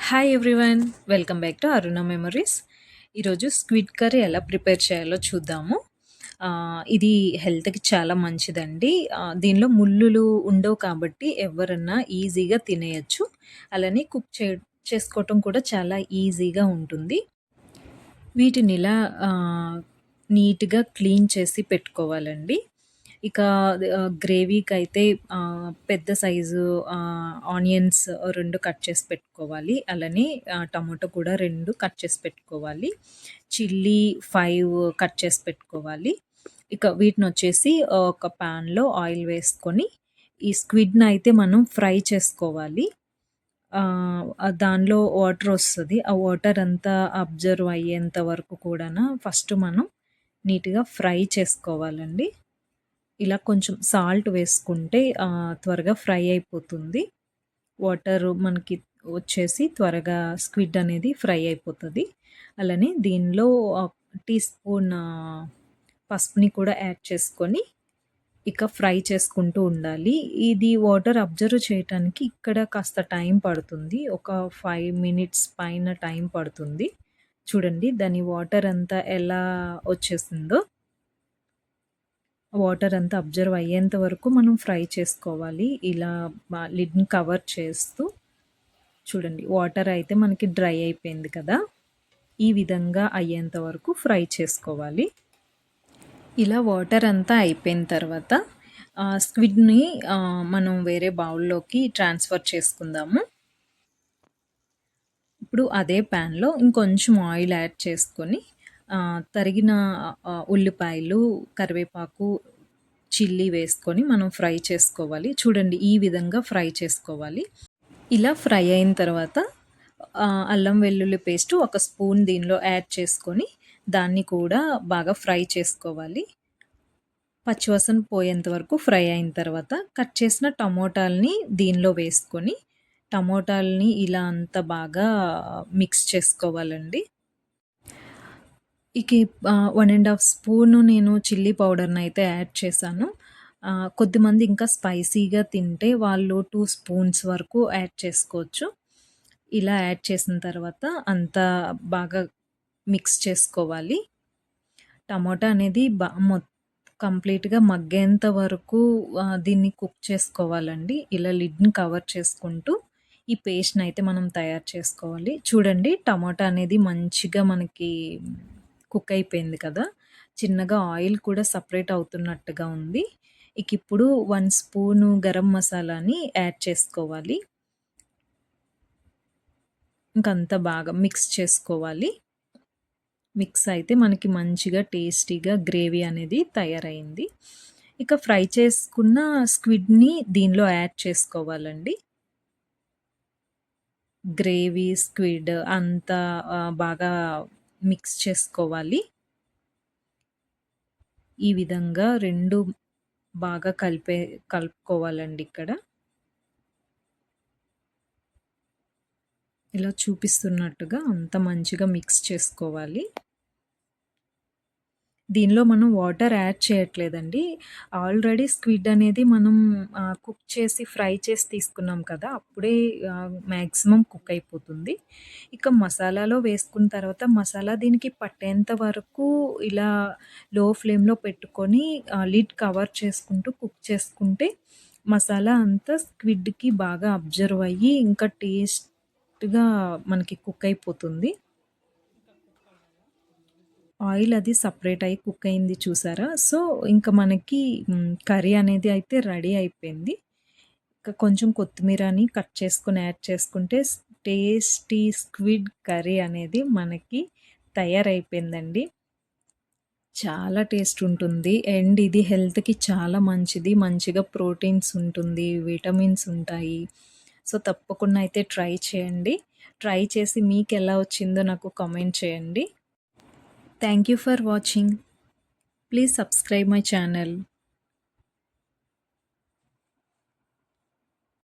Hi everyone. Welcome back to Aruna memories. ఈరోజు squid curry ఎలా prepare చేయాలో చూద్దాము. ఇది హెల్త్‌కి చాలా మంచిదండి. దీనిలో ముల్లులు ఉండవు కాబట్టి ఎవరన్నా ఈజీగా తినేయొచ్చు. అలానే చేసుకోవటం కూడా చాలా ఈజీగా ఉంటుంది. వీటినిలా నీట్‌గా క్లీన్ చేసి పెట్టుకోవాలండి. ఇక గ్రేవీకైతే పెద్ద సైజు ఆనియన్స్ 2 కట్ చేసి పెట్టుకోవాలి. అలానే టమాటో కూడా 2 కట్ చేసి పెట్టుకోవాలి. చిల్లీ 5 కట్ చేసి పెట్టుకోవాలి. ఇక వీటినొచ్చేసి ఒక పాన్‌లో ఆయిల్ వేసుకొని, ఈ స్క్విడ్‌నయితే మనం ఫ్రై చేసుకోవాలి. దానిలో వాటరొస్తది. ఆ వాటరంతా అబ్జర్వ్ అయ్యేంత వరకు కూడాను ఫస్ట్ మనం నీట్‌గా ఫ్రై చేసుకోవాలండి. ఇలా కొంచెం సాల్ట్ వేసుకుంటే త్వరగా ఫ్రై అయిపోతుంది. వాటరు మనకి వచ్చేసి త్వరగా స్క్విడ్ అనేది ఫ్రై అయిపోతది. అలానే దీనిలో టీ స్పూన్ పసుపుని కూడా యాడ్ చేసుకొని ఇక ఫ్రై చేసుకుంటూ ఉండాలి. ఇది వాటర్ అబ్జర్వ్ చేయటానికి ఇక్కడ కాస్త టైం పడుతుంది. ఒక 5 మినిట్స్ పైన టైం పడుతుంది. చూడండి దాని వాటర్ అంతా ఎలా వచ్చేసిందో. వాటర్ అంతా అబ్జర్వ్ అయ్యేంత వరకు మనం ఫ్రై చేసుకోవాలి. ఇలా లిడ్‌ని కవర్ చేస్తూ చూడండి వాటర్ అయితే మనకి డ్రై అయిపోయింది కదా! ఈ విధంగా అయ్యేంత వరకు ఫ్రై చేసుకోవాలి. ఇలా వాటర్ అంతా అయిపోయిన తర్వాత స్క్విడ్‌ని మనం వేరే బౌల్‌లోకి ట్రాన్స్‌ఫర్ చేసుకుందాము. ఇప్పుడు అదే ప్యాన్‌లో ఇంకొంచెం ఆయిల్ యాడ్ చేసుకొని తరిగిన ఉల్లిపాయలు, కరివేపాకు, చిల్లీ వేసుకొని మనం ఫ్రై చేసుకోవాలి. చూడండి ఈ విధంగా ఫ్రై చేసుకోవాలి. ఇలా ఫ్రై అయిన తర్వాత అల్లం వెల్లుల్లి పేస్ట్ ఒక స్పూన్ దీనిలో యాడ్ చేసుకొని దాన్ని కూడా బాగా ఫ్రై చేసుకోవాలి. పచ్చివాసన పోయేంత వరకు ఫ్రై అయిన తర్వాత కట్ చేసిన టమోటాలని దీనిలో వేసుకొని టమోటాలని ఇలా అంతా బాగా మిక్స్ చేసుకోవాలండి. ఇక 1 ½ స్పూను నేను చిల్లీ పౌడర్‌నయితే యాడ్ చేశాను. కొద్దిమంది ఇంకా స్పైసీగా తింటే వాళ్ళు 2 స్పూన్స్ వరకు యాడ్ చేసుకోవచ్చు. ఇలా యాడ్ చేసిన తర్వాత అంతా బాగా మిక్స్ చేసుకోవాలి. టమోటా అనేది కంప్లీట్‌గా మగ్గేంత వరకు దీన్ని కుక్ చేసుకోవాలండి. ఇలా లిడ్‌ని కవర్ చేసుకుంటూ ఈ పేస్ట్‌నయితే మనం తయారు చేసుకోవాలి. చూడండి టమోటా అనేది మంచిగా మనకి కుక్ అయిపోయింది కదా! చిన్నగా ఆయిల్ కూడా సెపరేట్ అవుతున్నట్టుగా ఉంది. ఇప్పుడు 1 స్పూను గరం మసాలాని యాడ్ చేసుకోవాలి. ఇంకంతా బాగా మిక్స్ చేసుకోవాలి. మిక్స్ అయితే మనకి మంచిగా టేస్టీగా గ్రేవీ అనేది తయారయింది. ఇక ఫ్రై చేసుకున్న స్క్విడ్‌ని దీనిలో యాడ్ చేసుకోవాలండి. గ్రేవీ, స్క్విడ్ అంతా బాగా మిక్స్ చేసుకోవాలి. ఈ విధంగా 2 బాగా కలుపుకోవాలండి ఇక్కడ. ఇలా చూపిస్తున్నట్టుగా అంత మంచిగా మిక్స్ చేసుకోవాలి. దీనిలో మనం వాటర్ యాడ్ చేయట్లేదండి. ఆల్రెడీ స్క్విడ్ అనేది మనం కుక్ చేసి, ఫ్రై చేసి తీసుకున్నాం కదా! అప్పుడే మాక్సిమం కుక్ అయిపోతుంది. ఇక మసాలాలో వేసుకున్న తర్వాత మసాలా దీనికి పట్టేంత వరకు ఇలా లో ఫ్లేమ్‌లో పెట్టుకొని లిడ్ కవర్ చేసుకుంటూ కుక్ చేసుకుంటే మసాలా అంతా స్క్విడ్‌కి బాగా అబ్జర్వ్ అయ్యి ఇంకా టేస్ట్‌గా మనకి కుక్ అయిపోతుంది. ఆయిల్ అది సెపరేట్ అయ్యి కుక్ అయింది చూసారా? సో, ఇంక మనకి కర్రీ అనేది అయితే రెడీ అయిపోయింది. ఇక కొంచెం కొత్తిమీరని కట్ చేసుకొని యాడ్ చేసుకుంటే టేస్టీ స్క్విడ్ కర్రీ అనేది మనకి తయారైపోయిందండి. చాలా టేస్ట్ ఉంటుంది. అండ్ ఇది హెల్త్‌కి చాలా మంచిది. మంచిగా ప్రోటీన్స్ ఉంటుంది, విటమిన్స్ ఉంటాయి. సో, తప్పకుండా అయితే ట్రై చేయండి. ట్రై చేసి మీకెలా వచ్చిందో నాకు కామెంట్ చేయండి. Thank you for watching. Please subscribe my channel.